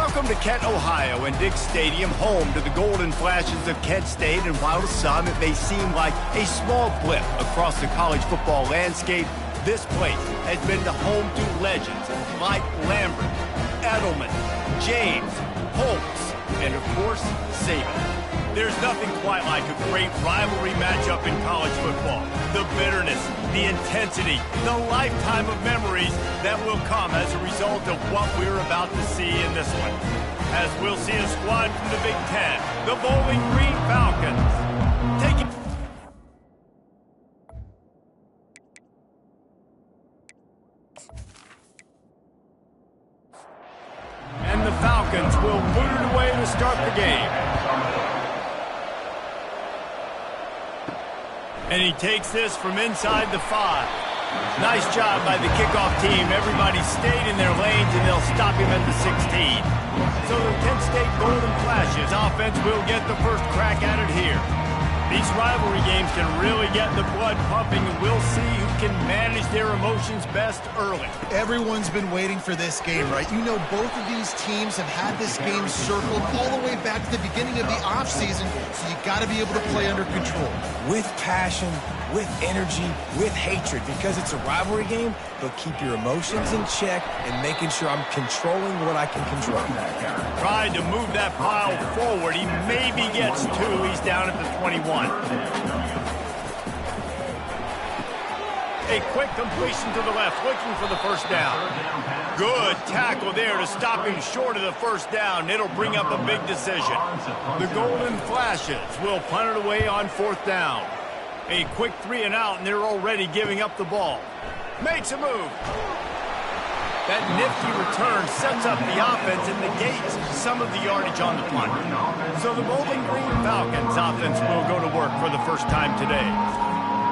Welcome to Kent, Ohio, and Dick Stadium, home to the Golden Flashes of Kent State. And while to some it may seem like a small blip across the college football landscape, this place has been the home to legends like Lambert, Edelman, James, Holtz, and of course, Saban. There's nothing quite like a great rivalry matchup in college football. The bitterness, the intensity, the lifetime of memories that will come as a result of what we're about to see in this one. As we'll see a squad from the Big Ten, the Bowling Green Falcons, taking... And the Falcons will put it away to start the game. And he takes this from inside the 5. Nice job by the kickoff team. Everybody stayed in their lanes, and they'll stop him at the 16. So the Kent State Golden Flashes offense will get the first crack at it here. These rivalry games can really get the blood pumping, and we'll see who can manage their emotions best early. Everyone's been waiting for this game, right? You know, both of these teams have had this game circled all the way back to the beginning of the offseason, so you got to be able to play under control. With passion, with energy, with hatred, because it's a rivalry game, but keep your emotions in check and making sure I'm controlling what I can control. Tried to move that pile forward. He maybe gets 2. He's down at the 21. A quick completion to the left, looking for the first down. Good tackle there to stop him short of the first down. It'll bring up a big decision. The Golden Flashes will punt it away on 4th down. A quick 3 and out, and they're already giving up the ball. Makes a move. That nifty return sets up the offense and negates some of the yardage on the punt. So the Bowling Green Falcons offense will go to work for the first time today.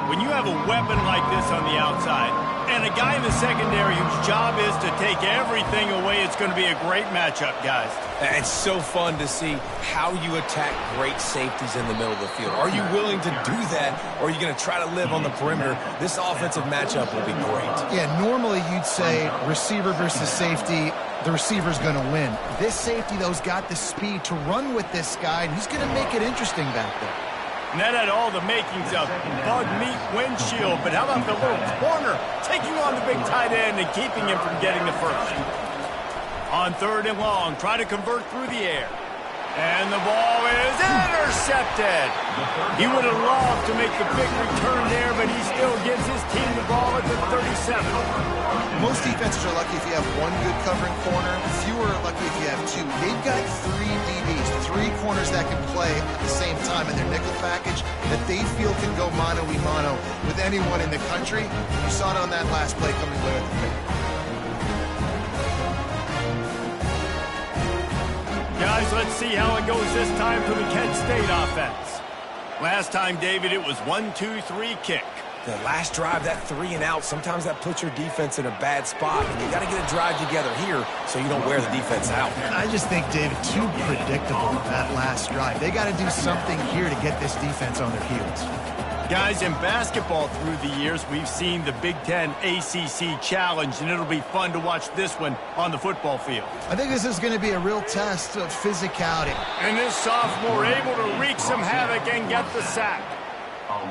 When you have a weapon like this on the outside and a guy in the secondary whose job is to take everything away, it's going to be a great matchup, guys. It's so fun to see how you attack great safeties in the middle of the field. Are you willing to do that, or are you going to try to live on the perimeter? This offensive matchup will be great. Yeah, normally you'd say receiver versus safety, the receiver's going to win. This safety, though, has got the speed to run with this guy, and he's going to make it interesting back there. And that had all the makings of bug meat windshield, but how about the little corner taking on the big tight end and keeping him from getting the first? On 3rd and long, try to convert through the air. And the ball is intercepted. He would have loved to make the big return there, but he still gives his team the ball at the 37. Most defenses are lucky if you have 1 good covering corner. Fewer are lucky if you have 2. They've got 3 DBs, 3 corners that can play at the same time in their nickel package that they feel can go mano-a-mano with anyone in the country. You saw it on that last play coming away with the pick. Guys, let's see how it goes this time for the Kent State offense. Last time, David, it was 1-2-3 kick. The last drive, that 3 and out, sometimes that puts your defense in a bad spot, and you got to get a drive together here so you don't wear the defense out. I just think, David, too predictable, that last drive. They got to do something here to get this defense on their heels. Guys, in basketball through the years, we've seen the Big Ten ACC Challenge, and it'll be fun to watch this one on the football field. I think this is going to be a real test of physicality. And this sophomore able to wreak some havoc and get the sack.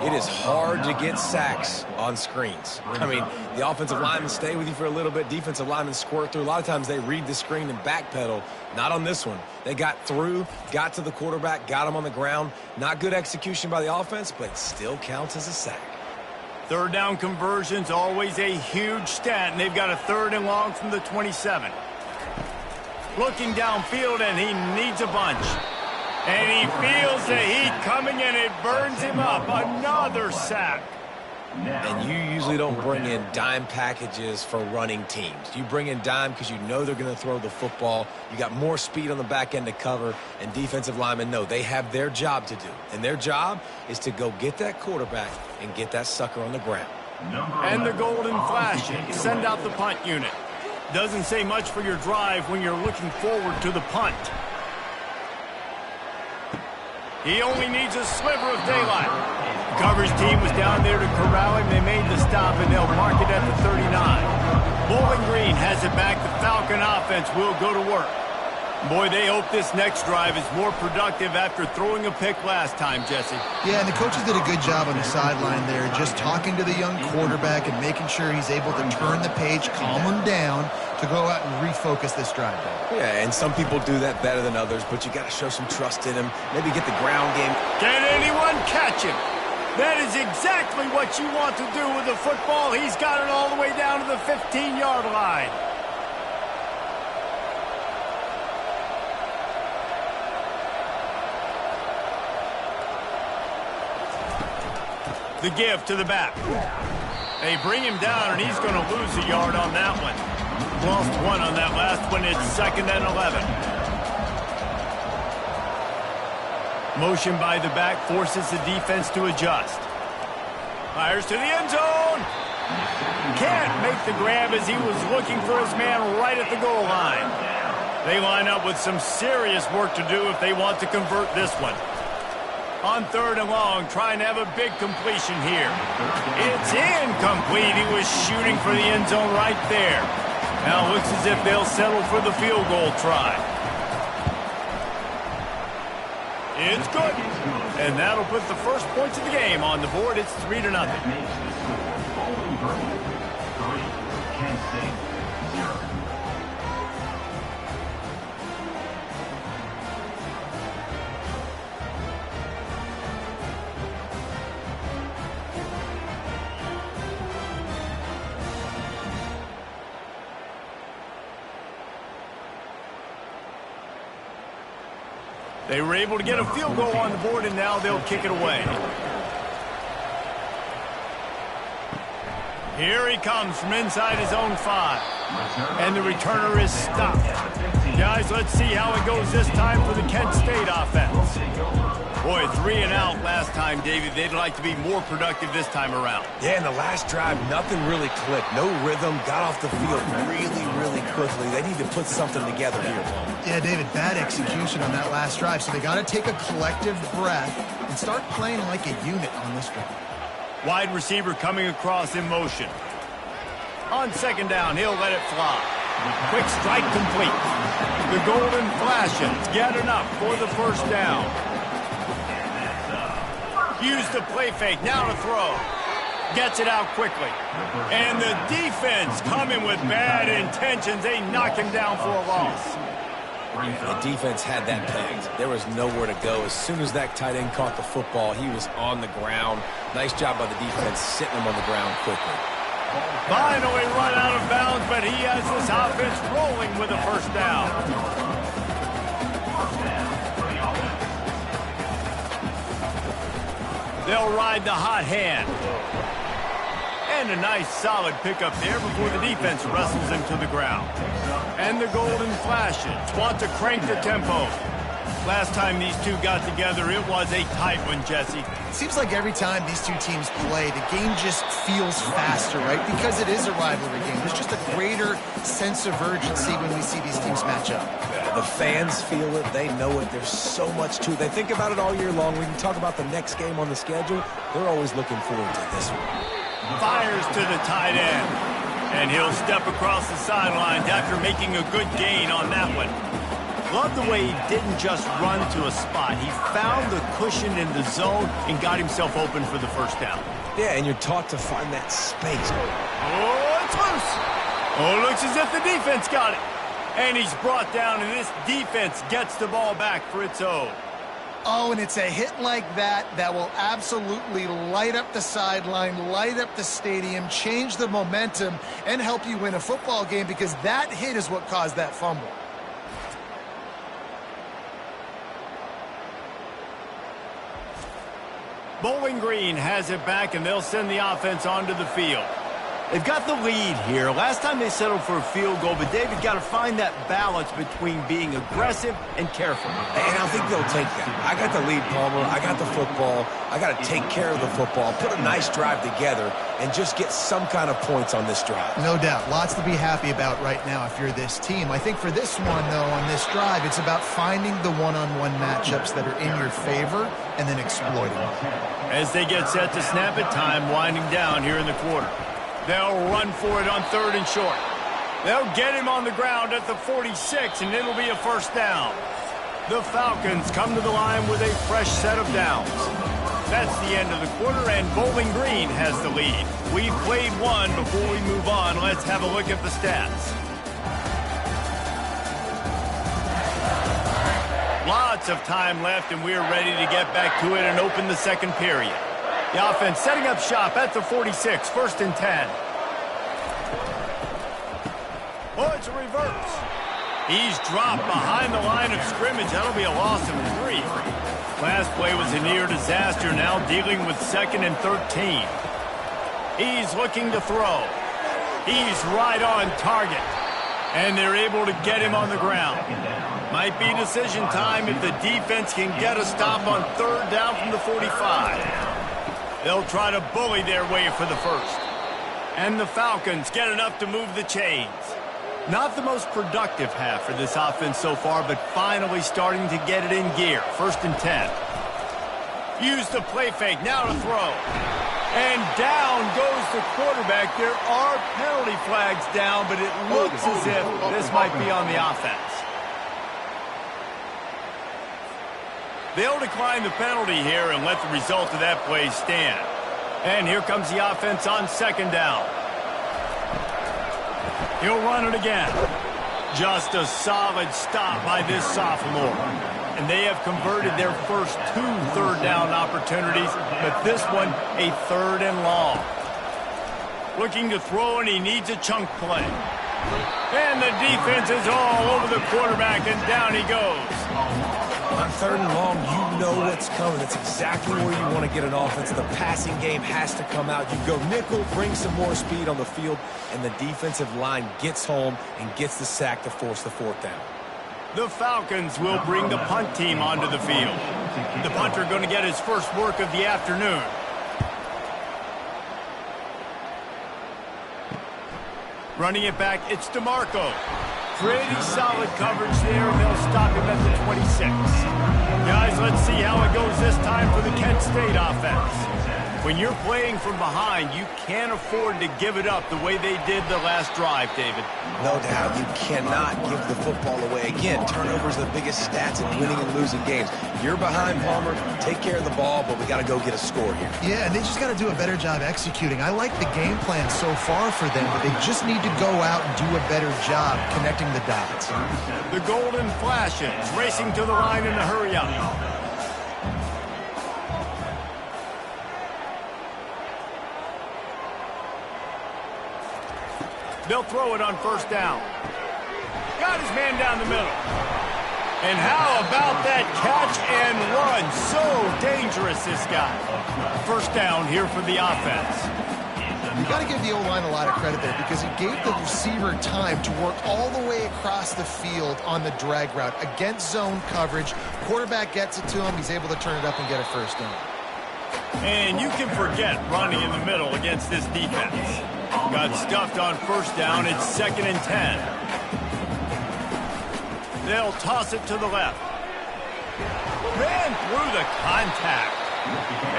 It is hard to get sacks on screens. I mean, the offensive linemen stay with you for a little bit. Defensive linemen squirt through. A lot of times they read the screen and backpedal. Not on this one. They got through, got to the quarterback, got him on the ground. Not good execution by the offense, but it still counts as a sack. 3rd down conversion's always a huge stat, and they've got a 3rd and long from the 27. Looking downfield, and he needs a bunch. And he feels the heat coming, and it burns him up. Another sack. And you usually don't bring in dime packages for running teams. You bring in dime because you know they're going to throw the football. You got more speed on the back end to cover, and defensive linemen know they have their job to do. And their job is to go get that quarterback and get that sucker on the ground. And the Golden Flashes send out the punt unit. Doesn't say much for your drive when you're looking forward to the punt. He only needs a sliver of daylight. The coverage team was down there to corral him. They made the stop, and they'll mark it at the 39. Bowling Green has it back. The Falcon offense will go to work. Boy, they hope this next drive is more productive after throwing a pick last time, Jesse. Yeah, and the coaches did a good job on the sideline there, just talking to the young quarterback and making sure he's able to turn the page, calm him down, to go out and refocus this drive. Yeah, and some people do that better than others, but you got to show some trust in him. Maybe get the ground game. Can anyone catch him? That is exactly what you want to do with the football. He's got it all the way down to the 15-yard line. The give to the back. They bring him down, and he's going to lose a yard on that one. Lost one on that last one. It's 2nd and 11. Motion by the back forces the defense to adjust. Fires to the end zone. Can't make the grab as he was looking for his man right at the goal line. They line up with some serious work to do if they want to convert this one. On 3rd and long, trying to have a big completion here. It's incomplete. He was shooting for the end zone right there. Now it looks as if they'll settle for the field goal try. It's good. And that'll put the first points of the game on the board. It's 3-0. They were able to get a field goal on the board, and now they'll kick it away. Here he comes from inside his own 5. And the returner is stopped. Guys, let's see how it goes this time for the Kent State offense. Boy, 3 and out last time, David. They'd like to be more productive this time around. Yeah, in the last drive, nothing really clicked. No rhythm, got off the field really quickly. They need to put something together here. Yeah, David, bad execution on that last drive, so they got to take a collective breath and start playing like a unit on this one. Wide receiver coming across in motion. On 2nd down, he'll let it fly. Quick strike complete. The golden flashes get enough for the 1st down. Use the play fake, now to throw. Gets it out quickly. And the defense coming with bad intentions. They knock him down for a loss. The defense had that pegged. There was nowhere to go. As soon as that tight end caught the football, he was on the ground. Nice job by the defense sitting him on the ground quickly. Finally run out of bounds, but he has this offense rolling with a 1st down. They'll ride the hot hand. And a nice solid pickup there before the defense wrestles him to the ground. And the golden flashes want to crank the tempo. Last time these two got together, it was a tight one, Jesse. It seems like every time these two teams play, the game just feels faster, right? Because it is a rivalry game. There's just a greater sense of urgency when we see these teams match up. The fans feel it. They know it. There's so much to it. They think about it all year long. We can talk about the next game on the schedule. They're always looking forward to this one. Fires to the tight end. And he'll step across the sidelines after making a good gain on that one. Love the way he didn't just run to a spot. He found the cushion in the zone and got himself open for the 1st down. Yeah, and you're taught to find that space. Oh, it's loose. Oh, looks as if the defense got it. And he's brought down, and this defense gets the ball back for its own. Oh, and it's a hit like that that will absolutely light up the sideline, light up the stadium, change the momentum, and help you win a football game, because that hit is what caused that fumble. Bowling Green has it back, and they'll send the offense onto the field. They've got the lead here. Last time they settled for a field goal, but David got to find that balance between being aggressive and careful. And I think they'll take that. I got the lead, Palmer. I got the football. I got to take care of the football, put a nice drive together, and just get some kind of points on this drive. No doubt. Lots to be happy about right now if you're this team. I think for this one, though, on this drive, it's about finding the one-on-one matchups that are in your favor and then exploiting them. As they get set to snap it, time winding down here in the quarter. They'll run for it on 3rd and short. They'll get him on the ground at the 46, and it'll be a first down. The Falcons come to the line with a fresh set of downs. That's the end of the quarter, and Bowling Green has the lead. We've played one. Before we move on, let's have a look at the stats. Lots of time left, and we're ready to get back to it and open the second period. The offense setting up shop at the 46, 1st and 10. Oh, it's a reverse. He's dropped behind the line of scrimmage. That'll be a loss of 3. Last play was a near disaster, now dealing with 2nd and 13. He's looking to throw. He's right on target. And they're able to get him on the ground. Might be decision time if the defense can get a stop on 3rd down from the 45. They'll try to bully their way for the first. And the Falcons get enough to move the chains. Not the most productive half for this offense so far, but finally starting to get it in gear. 1st and 10. Use the play fake, now to throw. And down goes the quarterback. There are penalty flags down, but it looks as if this might be on the offense. They'll decline the penalty here and let the result of that play stand. And here comes the offense on 2nd down. He'll run it again. Just a solid stop by this sophomore. And they have converted their first 2 3rd down opportunities, but this one a 3rd and long. Looking to throw, and he needs a chunk play. And the defense is all over the quarterback, and down he goes. On 3rd and long, you know what's coming. It's exactly where you want to get an offense. The passing game has to come out. You go nickel, bring some more speed on the field, and the defensive line gets home and gets the sack to force the 4th down. The Falcons will bring the punt team onto the field. The punter going to get his first work of the afternoon. Running it back, it's DeMarco. Pretty solid coverage there, and they'll stop him at the 26. Guys, let's see how it goes this time for the Kent State offense. When you're playing from behind, you can't afford to give it up the way they did the last drive, David. No doubt, you cannot give the football away. Again, turnovers are the biggest stats in winning and losing games. You're behind, Palmer, take care of the ball, but we got to go get a score here. Yeah, and they just got to do a better job executing. I like the game plan so far for them, but they just need to go out and do a better job connecting the dots. The Golden Flashes racing to the line in a hurry-up. They'll throw it on 1st down. Got his man down the middle. And how about that catch and run? So dangerous, this guy. 1st down here for the offense. You got to give the O-line a lot of credit there because he gave the receiver time to work all the way across the field on the drag route against zone coverage. Quarterback gets it to him. He's able to turn it up and get a 1st down. And you can forget running in the middle against this defense. Got stuffed on 1st down. It's 2nd and 10. They'll toss it to the left. Ran through the contact.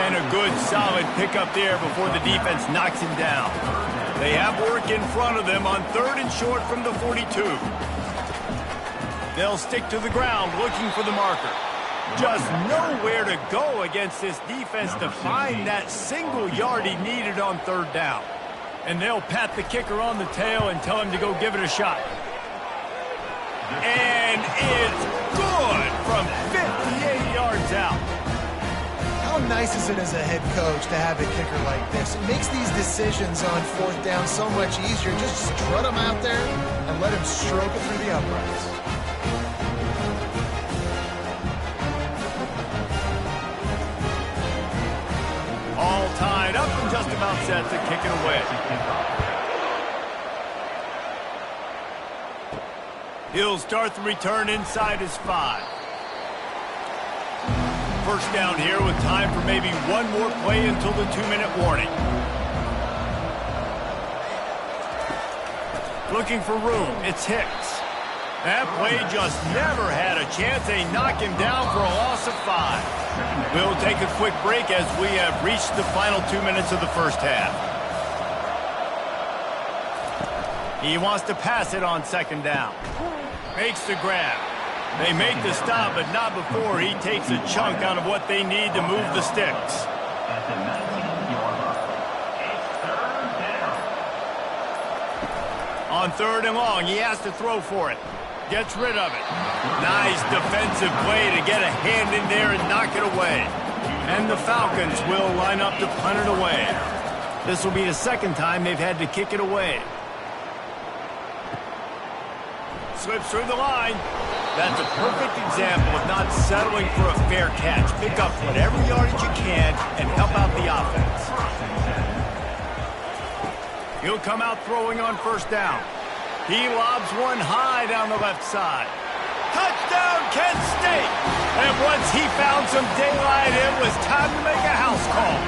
And a good solid pickup there before the defense knocks him down. They have work in front of them on 3rd and short from the 42. They'll stick to the ground looking for the marker. Just nowhere to go against this defense to find that single yard he needed on 3rd down. And they'll pat the kicker on the tail and tell him to go give it a shot. And it's good from 58 yards out. How nice is it as a head coach to have a kicker like this? It makes these decisions on 4th down so much easier. Just strut him out there and let him stroke it through the uprights. All tied up and just about set to kick it away. He'll start the return inside his 5. 1st down here with time for maybe one more play until the 2-minute warning. Looking for room, it's Hicks. That play just never had a chance. They knock him down for a loss of 5. We'll take a quick break as we have reached the final 2 minutes of the 1st half. He wants to pass it on second down. Makes the grab. They make the stop, but not before he takes a chunk out of what they need to move the sticks. On third and long, he has to throw for it. Gets rid of it. Nice defensive play to get a hand in there and knock it away. And the Falcons will line up to punt it away. This will be the second time they've had to kick it away. Slips through the line. That's a perfect example of not settling for a fair catch. Pick up whatever yardage you can and help out the offense. He'll come out throwing on first down. He lobs one high down the left side. Touchdown, Kent State! And once he found some daylight, it was time to make a house call.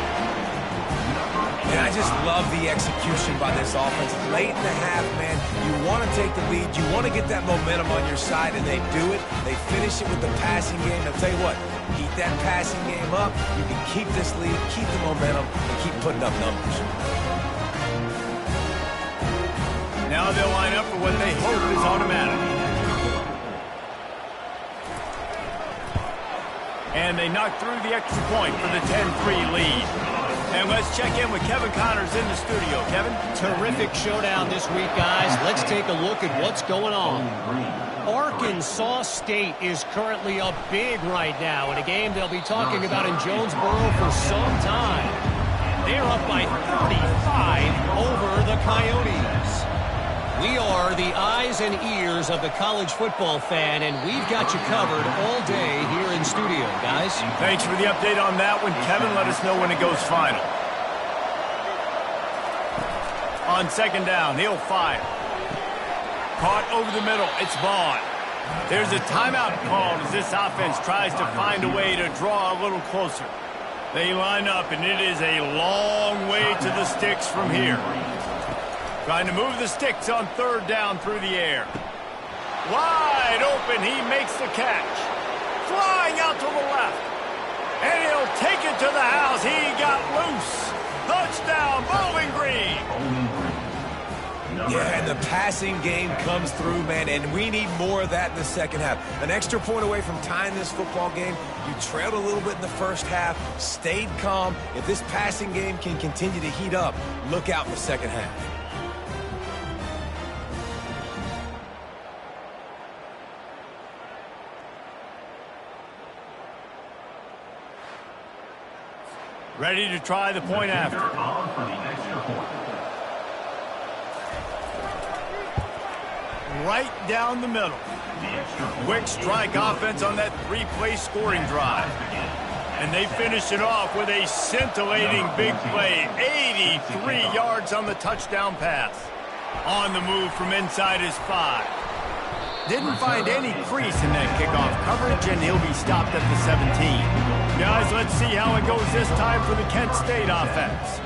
And I just love the execution by this offense. Late in the half, man, you want to take the lead. You want to get that momentum on your side, and they do it. They finish it with the passing game. I'll tell you what, keep that passing game up. You can keep this lead, keep the momentum, and keep putting up numbers. Now they'll line up for what they hope is automatic. And they knock through the extra point for the 10-3 lead. And let's check in with Kevin Connors in the studio. Kevin? Terrific showdown this week, guys. Let's take a look at what's going on. Arkansas State is currently up big right now in a game they'll be talking about in Jonesboro for some time. They're up by 35 over the Coyotes. We are the eyes and ears of the college football fan, and we've got you covered all day here in studio, guys. Thanks for the update on that one, Kevin. Let us know when it goes final. On second down, he'll fire. Caught over the middle. It's Vaughn. There's a timeout called as this offense tries to find a way to draw a little closer. They line up, and it is a long way to the sticks from here. Trying to move the sticks on third down through the air. Wide open, he makes the catch. Flying out to the left. And he'll take it to the house. He got loose. Touchdown, Bowling Green. Yeah, and the passing game comes through, man, and we need more of that in the second half. An extra point away from tying this football game. You trailed a little bit in the first half, stayed calm. If this passing game can continue to heat up, look out in the second half. Ready to try the point after. Right down the middle. Quick strike offense on that three-play scoring drive. And they finish it off with a scintillating big play. 83 yards on the touchdown pass. On the move from inside his 5. Didn't find any crease in that kickoff coverage, and he'll be stopped at the 17. Guys, let's see how it goes this time for the Kent State offense.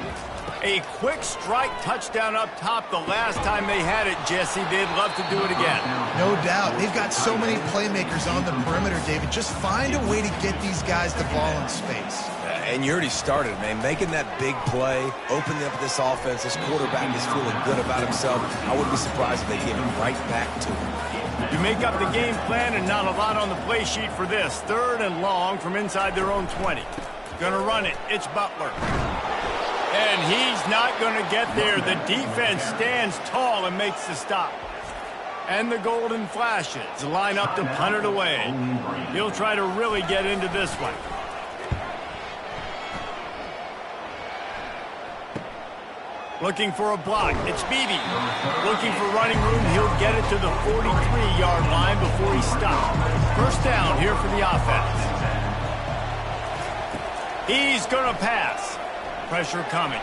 A quick strike touchdown up top the last time they had it, Jesse. They'd love to do it again. No doubt. They've got so many playmakers on the perimeter, David. Just find a way to get these guys the ball in space. And you already started, man. Making that big play, opening up this offense. This quarterback is feeling good about himself. I wouldn't be surprised if they gave him right back to him. You make up the game plan and not a lot on the play sheet for this. Third and long from inside their own 20. Gonna run it. It's Butler. And he's not gonna get there. The defense stands tall and makes the stop. And the Golden Flashes line up to punt it away. He'll try to really get into this one. Looking for a block. It's Beebe. Looking for running room. He'll get it to the 43-yard line before he stops. First down here for the offense. He's going to pass. Pressure coming.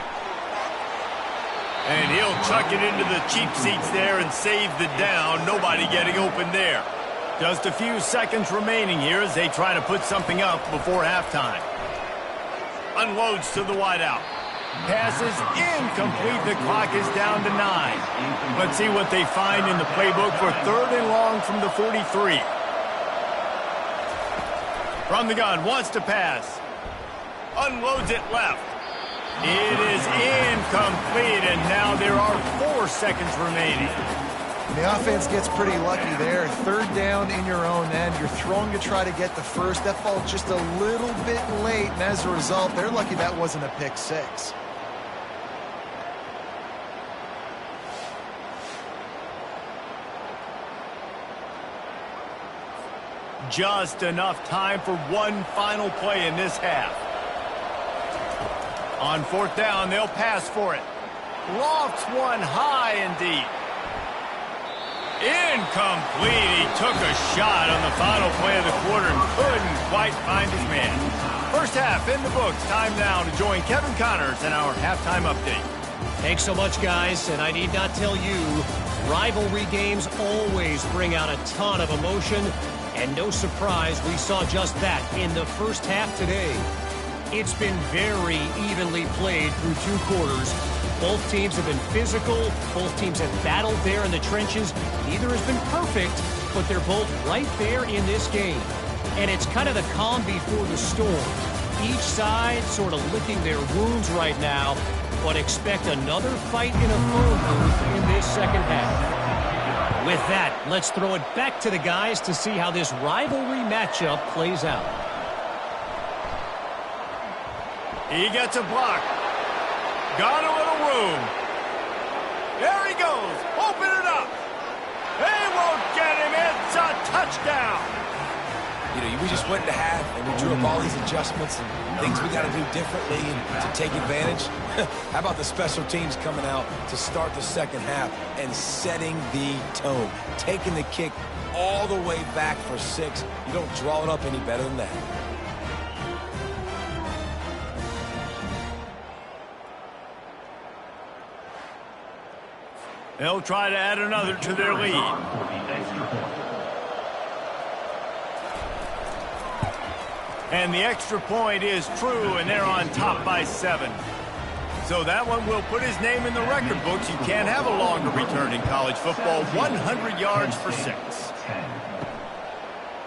And he'll chuck it into the cheap seats there and save the down. Nobody getting open there. Just a few seconds remaining here as they try to put something up before halftime. Unloads to the wideout. Passes incomplete. The clock is down to 9. Let's see what they find in the playbook for third and long from the 43. From the gun, wants to pass. Unloads it left. It is incomplete, and now there are 4 seconds remaining. And the offense gets pretty lucky there. Third down in your own end. You're throwing to try to get the first. That ball just a little bit late, and as a result, they're lucky that wasn't a pick six. Just enough time for one final play in this half. On fourth down, they'll pass for it. Lofts one high and deep. Incomplete. He took a shot on the final play of the quarter and couldn't quite find his man. First half in the books. Time now to join Kevin Connors in our halftime update. Thanks so much, guys. And I need not tell you, rivalry games always bring out a ton of emotion. And no surprise, we saw just that in the first half today. It's been very evenly played through two quarters. Both teams have been physical. Both teams have battled there in the trenches. Neither has been perfect, but they're both right there in this game. And it's kind of the calm before the storm. Each side sort of licking their wounds right now, but expect another fight in a phone booth in this second half. With that, let's throw it back to the guys to see how this rivalry matchup plays out. He gets a block. Got a little room. There he goes. Open it up. They won't get him. It's a touchdown. You know, we just went to half, and we drew up all these adjustments and things we got to do differently to take advantage. How about the special teams coming out to start the second half and setting the tone, taking the kick all the way back for 6. You don't draw it up any better than that. They'll try to add another to their lead. And the extra point is true, and they're on top by 7. So that one will put his name in the record books. You can't have a longer return in college football. 100 yards for 6.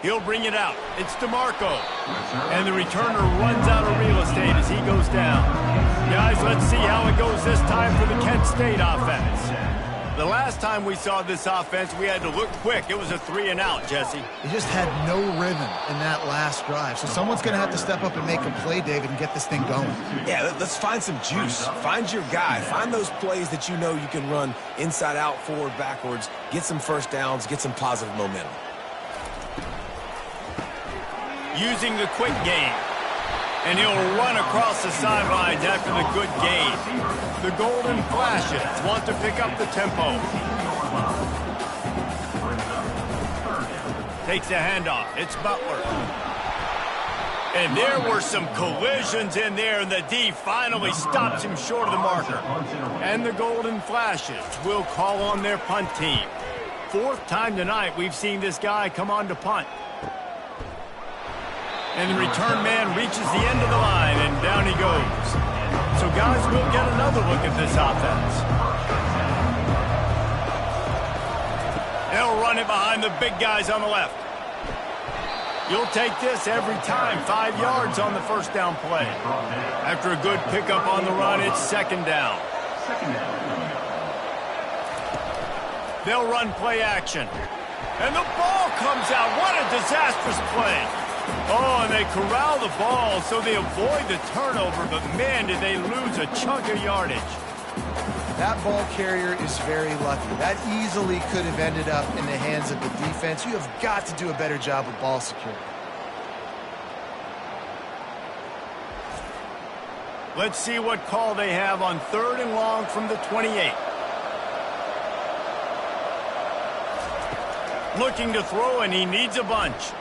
He'll bring it out. It's DeMarco. And the returner runs out of real estate as he goes down. Guys, let's see how it goes this time for the Kent State offense. The last time we saw this offense, we had to look quick. It was a 3-and-out, Jesse. They just had no rhythm in that last drive. So someone's going to have to step up and make a play, David, and get this thing going. Yeah, let's find some juice. Find your guy. Find those plays that you know you can run inside out, forward, backwards. Get some first downs. Get some positive momentum. Using the quick game. And he'll run across the sidelines after the good gain. The Golden Flashes want to pick up the tempo. Takes the handoff. It's Butler. And there were some collisions in there, and the D finally stops him short of the marker. And the Golden Flashes will call on their punt team. 4th time tonight we've seen this guy come on to punt. And the return man reaches the end of the line, and down he goes. So, guys, we'll get another look at this offense. They'll run it behind the big guys on the left. You'll take this every time. 5 yards on the first down play. After a good pickup on the run, it's 2nd down. They'll run play action. And the ball comes out. What a disastrous play. Oh, and they corral the ball so they avoid the turnover, but man, did they lose a chunk of yardage. That ball carrier is very lucky. That easily could have ended up in the hands of the defense. You have got to do a better job with ball security. Let's see what call they have on 3rd and long from the 28. Looking to throw, and he needs a bunch.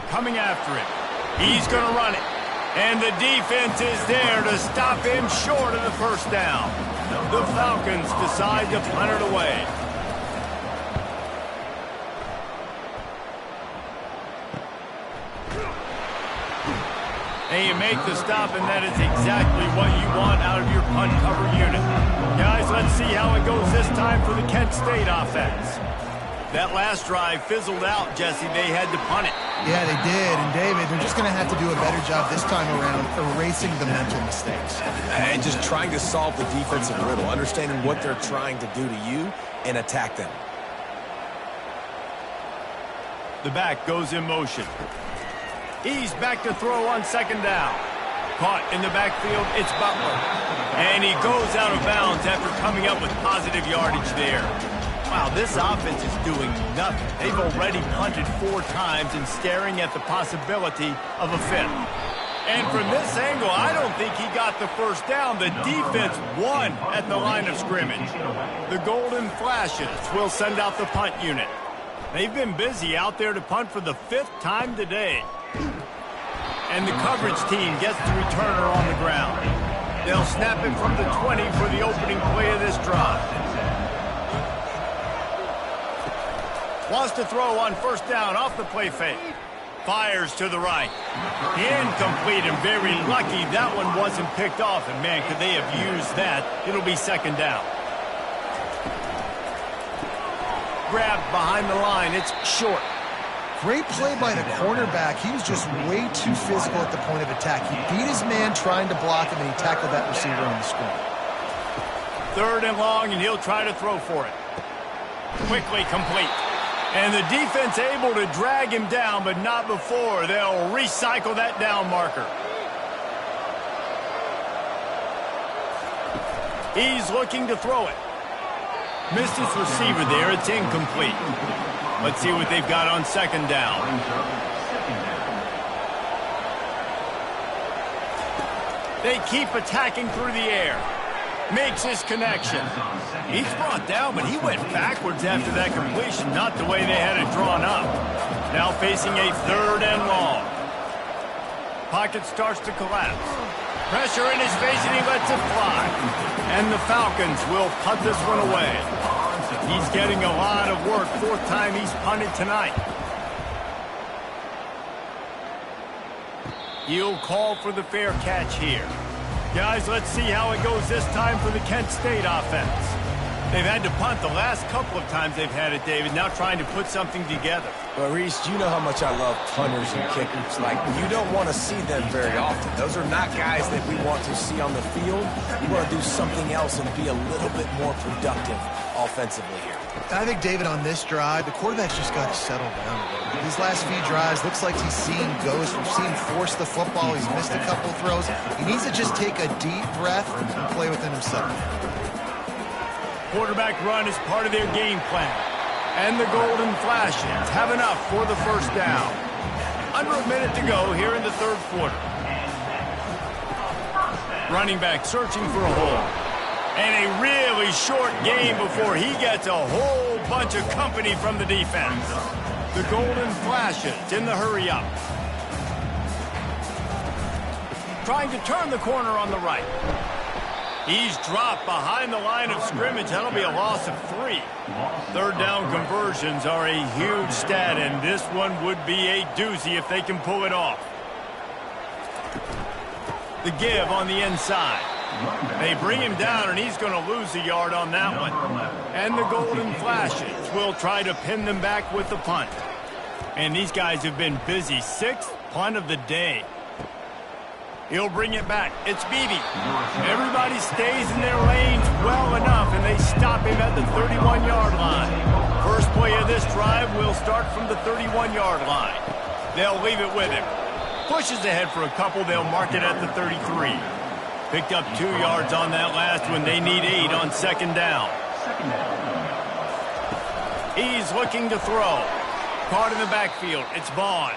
Coming after him. He's going to run it. And the defense is there to stop him short of the first down. The Falcons decide to punt it away. And you make the stop, and that is exactly what you want out of your punt cover unit. Guys, let's see how it goes this time for the Kent State offense. That last drive fizzled out, Jesse. They had to punt it. Yeah, they did. And, David, they're just going to have to do a better job this time around erasing the mental mistakes. And just trying to solve the defensive riddle, understanding what they're trying to do to you and attack them. The back goes in motion. He's back to throw on second down. Caught in the backfield, it's Butler. And he goes out of bounds after coming up with positive yardage there. Wow, this offense is doing nothing. They've already punted 4 times and staring at the possibility of a 5th. And from this angle, I don't think he got the first down. The defense won at the line of scrimmage. The Golden Flashes will send out the punt unit. They've been busy out there to punt for the 5th time today. And the coverage team gets the returner on the ground. They'll snap it from the 20 for the opening play of this drive. Wants to throw on first down off the play fake. Fires to the right. Incomplete, and very lucky that one wasn't picked off. And man, could they have used that. It'll be second down. Grabbed behind the line. It's short. Great play by the cornerback. He was just way too physical at the point of attack. He beat his man trying to block him, and he tackled that receiver on the screen. 3rd and long, and he'll try to throw for it. Quickly complete. And the defense able to drag him down, but not before. They'll recycle that down marker. He's looking to throw it. Missed his receiver there. It's incomplete. Let's see what they've got on second down. They keep attacking through the air. Makes his connection. He's brought down, but he went backwards after that completion, not the way they had it drawn up. Now facing a 3rd and long. Pocket starts to collapse. Pressure in his face, and he lets it fly. And the Falcons will punt this one away. He's getting a lot of work. 4th time he's punted tonight. He'll call for the fair catch here. Guys, let's see how it goes this time for the Kent State offense. They've had to punt the last couple of times they've had it, David, now trying to put something together. But, Reese, you know how much I love punters and kickers. Like, you don't want to see them very often. Those are not guys that we want to see on the field. We want to do something else and be a little bit more productive offensively here. I think, David, on this drive, the quarterback's just got to settle down a little bit. These last few drives, looks like he's seeing ghosts. We've seen him force the football. He's missed a couple throws. He needs to just take a deep breath and play within himself. Quarterback run is part of their game plan. And the Golden Flashes have enough for the first down. Under a minute to go here in the 3rd quarter. Running back searching for a hole. And a really short game before he gets a whole bunch of company from the defense. The Golden Flashes in the hurry up. Trying to turn the corner on the right. He's dropped behind the line of scrimmage. That'll be a loss of 3. 3rd down conversions are a huge stat, and this one would be a doozy if they can pull it off. The give on the inside. They bring him down, and he's going to lose a yard on that one. And the Golden Flashes will try to pin them back with the punt. And these guys have been busy. 6th punt of the day. He'll bring it back. It's Beebe. Everybody stays in their lanes well enough, and they stop him at the 31-yard line. First play of this drive will start from the 31-yard line. They'll leave it with him. Pushes ahead for a couple. They'll mark it at the 33. Picked up 2 yards on that last one. They need 8 on second down. He's looking to throw. Caught in the backfield. It's Vaughn.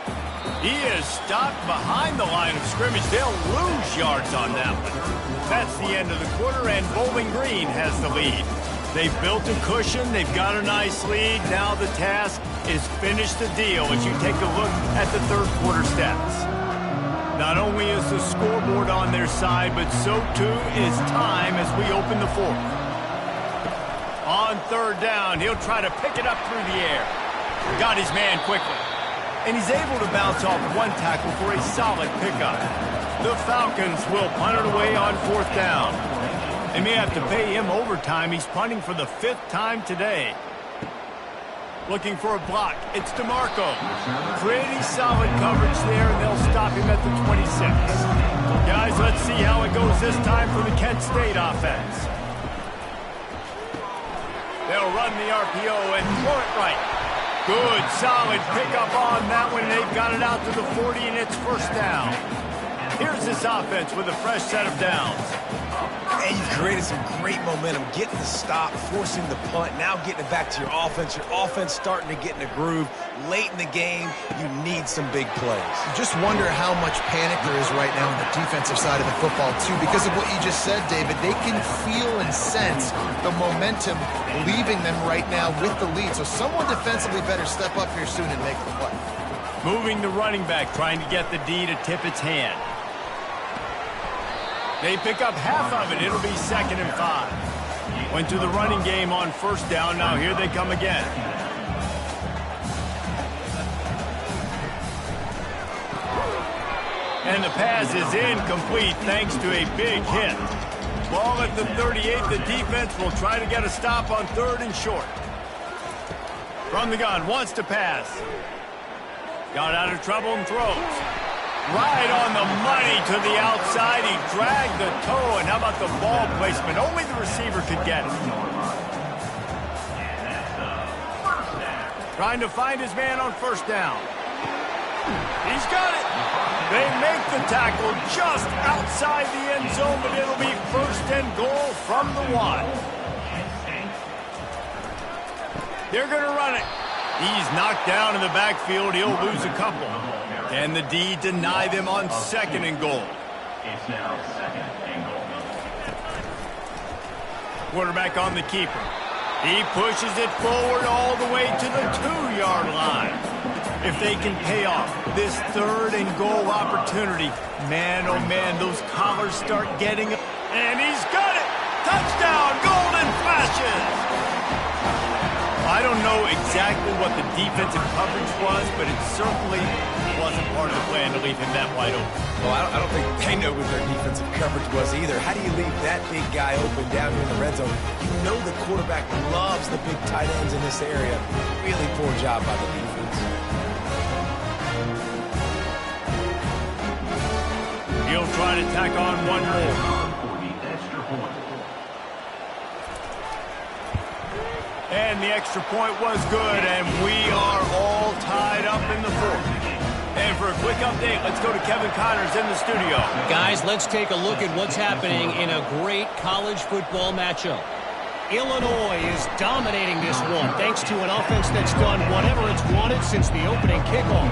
He is stopped behind the line of scrimmage. They'll lose yards on that one. That's the end of the quarter, and Bowling Green has the lead. They've built a cushion. They've got a nice lead. Now the task is finish the deal as you take a look at the 3rd quarter stats. Not only is the scoreboard on their side, but so too is time as we open the 4th. On 3rd down, he'll try to pick it up through the air. Got his man quickly. And he's able to bounce off 1 tackle for a solid pickup. The Falcons will punt it away on 4th down. They may have to pay him overtime. He's punting for the 5th time today. Looking for a block. It's DeMarco. Pretty solid coverage there, and they'll stop him at the 26. Guys, let's see how it goes this time for the Kent State offense. They'll run the RPO and throw it right. Good, solid pickup on that one. They've got it out to the 40, and it's first down. Here's this offense with a fresh set of downs. And you've created some great momentum, getting the stop, forcing the punt, now getting it back to your offense. Your offense starting to get in a groove. Late in the game, you need some big plays. You just wonder how much panic there is right now on the defensive side of the football, too, because of what you just said, David. They can feel and sense the momentum leaving them right now with the lead. So someone defensively better step up here soon and make the play. Moving the running back, trying to get the D to tip its hand. They pick up half of it. It'll be 2nd and 5. Went to the running game on first down. Now here they come again. And the pass is incomplete thanks to a big hit. Ball at the 38. The defense will try to get a stop on 3rd and short. From the gun, wants to pass. Got out of trouble and throws. Right on the money to the outside. He dragged the toe, and how about the ball placement? Only the receiver could get it. Trying to find his man on first down. He's got it. They make the tackle just outside the end zone, but it'll be 1st and goal from the 1. They're going to run it. He's knocked down in the backfield. He'll lose a couple. And the D deny them on 2nd and goal. It's now 2nd and goal. Quarterback on the keeper. He pushes it forward all the way to the 2-yard line. If they can pay off this 3rd and goal opportunity, man, oh man, those collars start getting up. And he's got it! Touchdown! Golden flashes! I don't know exactly what the defensive coverage was, but it certainly wasn't part of the plan to leave him that wide open. Well, I don't think they know what their defensive coverage was either. How do you leave that big guy open down here in the red zone? You know the quarterback loves the big tight ends in this area. Really poor job by the defense. He'll try to tack on one more. And the extra point was good, and we are all tied up in the 4th. And for a quick update, let's go to Kevin Connors in the studio. Guys, let's take a look at what's happening in a great college football matchup. Illinois is dominating this one thanks to an offense that's done whatever it's wanted since the opening kickoff.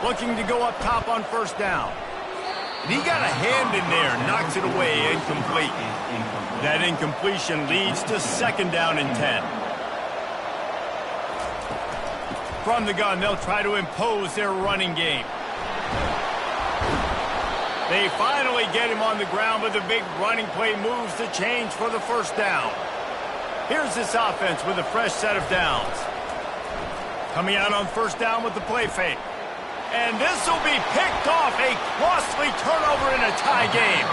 Looking to go up top on first down. And he got a hand in there, knocks it away, incomplete. That incompletion leads to 2nd down and 10. From the gun, they'll try to impose their running game. They finally get him on the ground, but the big running play moves the chains for the 1st down. Here's this offense with a fresh set of downs. Coming out on first down with the play fake. And this will be picked off, a costly turnover in a tie game.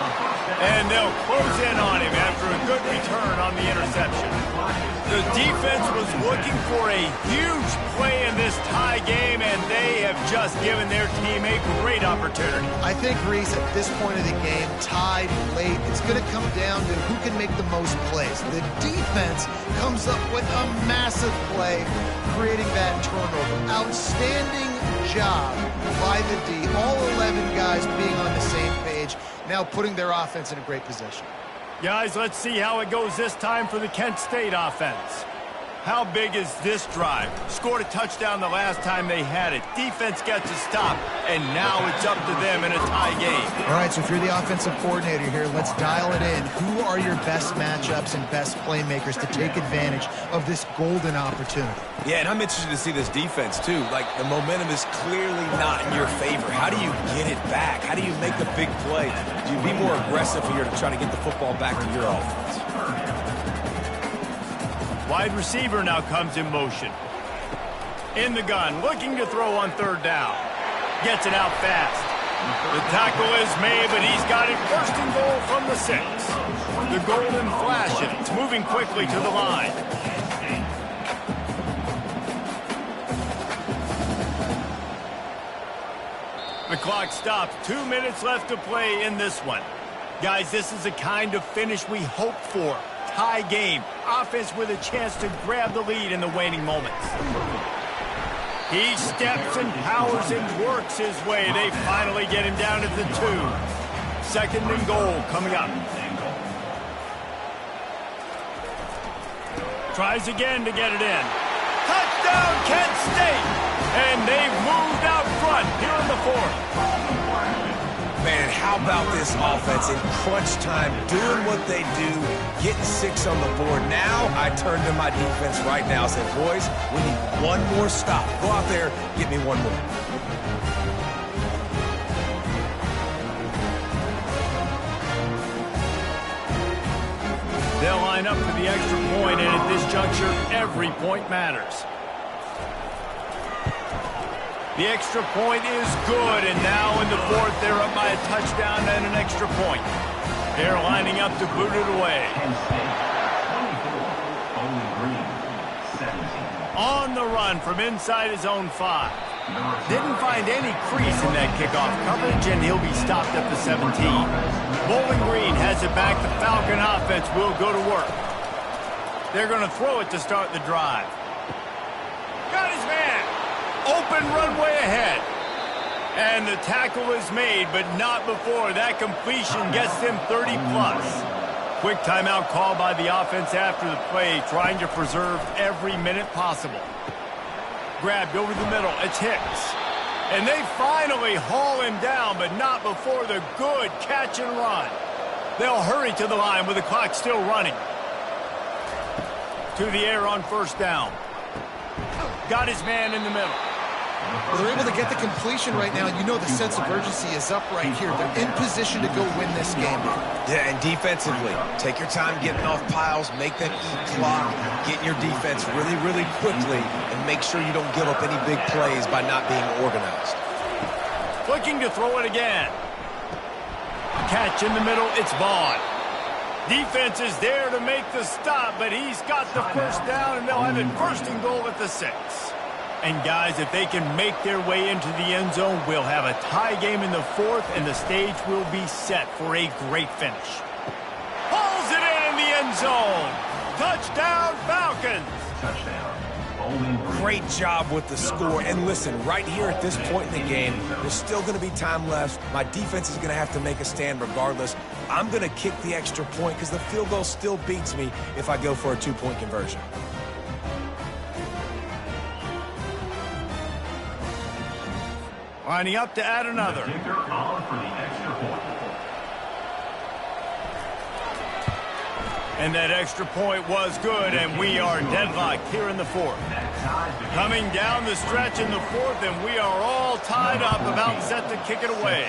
And they'll close in on him after a good return on the interception. The defense was looking for a huge play in this tie game, and they have just given their team a great opportunity. I think, Reese, at this point of the game, tied late, it's going to come down to who can make the most plays. The defense comes up with a massive play, creating that turnover. Outstanding job by the D. All 11 guys being on the same page, now putting their offense in a great position. Guys, let's see how it goes this time for the Kent State offense. How big is this drive? Scored a touchdown the last time they had it. Defense gets a stop, and now it's up to them in a tie game. All right, so if you're the offensive coordinator here, let's dial it in. Who are your best matchups and best playmakers to take advantage of this golden opportunity? Yeah, and I'm interested to see this defense, too. Like, the momentum is clearly not in your favor. How do you get it back? How do you make the big play? Do you be more aggressive here to try to get the football back to your offense? Wide receiver now comes in motion. In the gun, looking to throw on 3rd down. Gets it out fast. The tackle is made, but he's got it 1st and goal from the 6. The golden flashes, moving quickly to the line. The clock stops. 2 minutes left to play in this one. Guys, this is the kind of finish we hope for. tie game. Offense with a chance to grab the lead in the waning moments. He steps and powers and works his way. They finally get him down at the 2. 2nd and goal coming up. Tries again to get it in. Touchdown, Kent State! And they've moved out front here in the 4th. Man, how about this offense in crunch time, doing what they do, getting 6 on the board. Now I turn to my defense right now and say, boys, we need one more stop. Go out there, get me one more. They'll line up for the extra point, and at this juncture, every point matters. The extra point is good, and now in the 4th, they're up by a touchdown and an extra point. They're lining up to boot it away. On the run from inside his own 5. Didn't find any crease in that kickoff coverage, and he'll be stopped at the 17. Bowling Green has it back. The Falcon offense will go to work. They're going to throw it to start the drive. Got his man. Open runway ahead. And the tackle is made, but not before that completion gets them 30-plus. Quick timeout call by the offense after the play, trying to preserve every minute possible. Grabbed over the middle. It's Hicks. And they finally haul him down, but not before the good catch and run. They'll hurry to the line with the clock still running. To the air on 1st down. Got his man in the middle. Well, they're able to get the completion right now. You know the sense of urgency is up right here. They're in position to go win this game. Yeah, and defensively, take your time getting off piles, make them eat clock, get in your defense really, really quickly, and make sure you don't give up any big plays by not being organized. Looking to throw it again. Catch in the middle, it's Vaughn. Defense is there to make the stop, but he's got the 1st down, and they'll have it 1st and goal at the 6. And guys, if they can make their way into the end zone, we'll have a tie game in the 4th, and the stage will be set for a great finish. Pulls it in the end zone. Touchdown, Falcons. Great job with the score. And listen, right here at this point in the game, there's still going to be time left. My defense is going to have to make a stand regardless. I'm going to kick the extra point because the field goal still beats me if I go for a 2-point conversion. Lining up to add another. And that extra point was good, and we are deadlocked here in the 4th. Coming down the stretch in the 4th, and we are all tied up, about set to kick it away.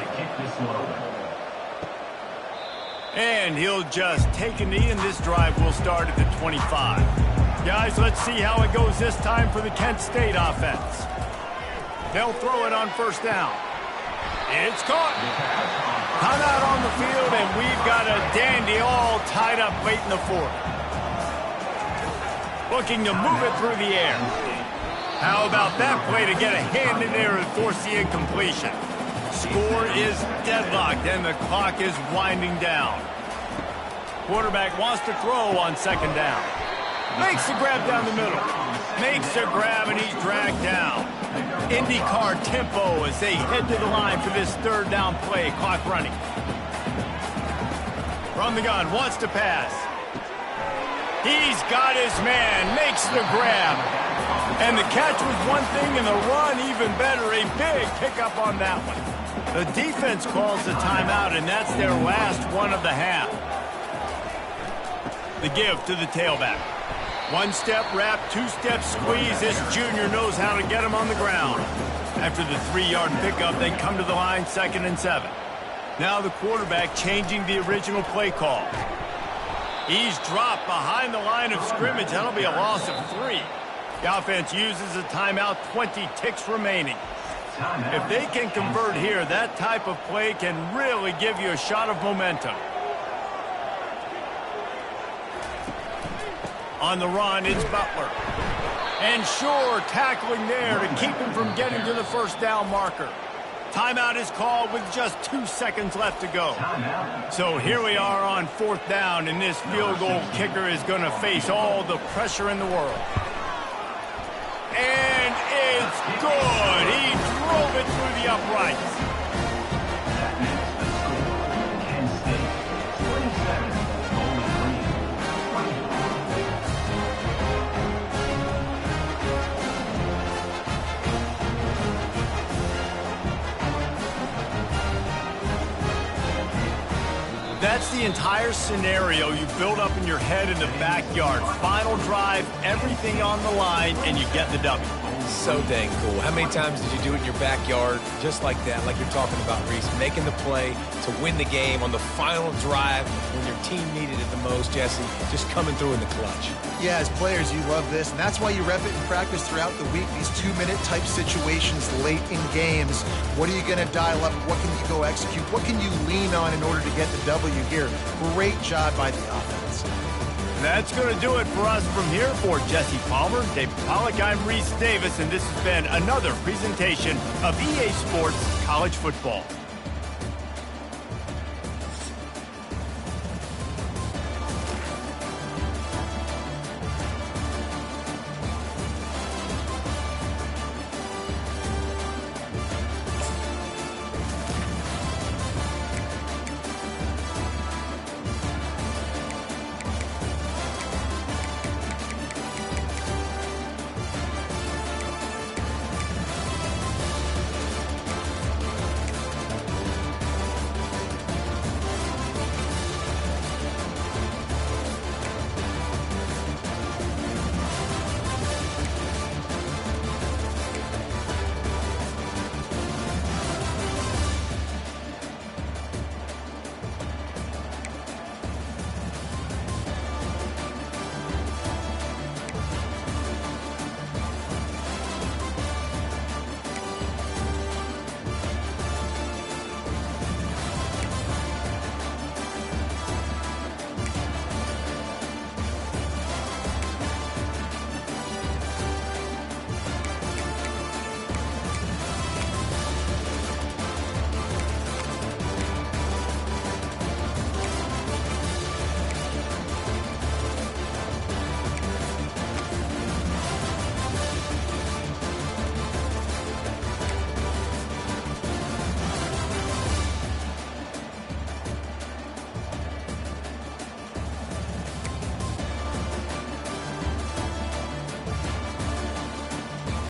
And he'll just take a knee, and this drive will start at the 25. Guys, let's see how it goes this time for the Kent State offense. They'll throw it on 1st down. It's caught. Time out on the field, and we've got a dandy all tied up late in the 4th. Looking to move it through the air. How about that play to get a hand in there and force the incompletion? Score is deadlocked, and the clock is winding down. Quarterback wants to throw on 2nd down. Makes the grab down the middle. Makes the grab, and he's dragged down. IndyCar tempo as they head to the line for this 3rd down play. Clock running. From the gun, wants to pass. He's got his man, makes the grab. And the catch was one thing, and the run even better. A big pickup on that one. The defense calls the timeout, and that's their last one of the half. The give to the tailback. 1-step wrap, 2-step squeeze. This junior knows how to get him on the ground. After the 3-yard pickup, they come to the line, 2nd and 7. Now the quarterback changing the original play call. He's dropped behind the line of scrimmage. That'll be a loss of 3. The offense uses a timeout, 20 ticks remaining. If they can convert here, that type of play can really give you a shot of momentum. On the run, it's Butler. And Shore tackling there to keep him from getting to the 1st down marker. Timeout is called with just 2 seconds left to go. So here we are on 4th down, and this field goal kicker is going to face all the pressure in the world. And it's good. He drove it through the uprights. That's the entire scenario you build up in your head in the backyard. Final drive, everything on the line, and you get the W. So dang cool. How many times did you do it in your backyard just like that, like you're talking about, Reese, making the play to win the game on the final drive when your team needed it the most, Jesse, just coming through in the clutch. Yeah, as players, you love this, and that's why you rep it in practice throughout the week, these 2-minute type situations late in games. What are you going to dial up? What can you go execute? What can you lean on in order to get the W here? Great job by the offense. That's going to do it for us from here. For Jesse Palmer, David Pollack, I'm Reese Davis, and this has been another presentation of EA Sports College Football.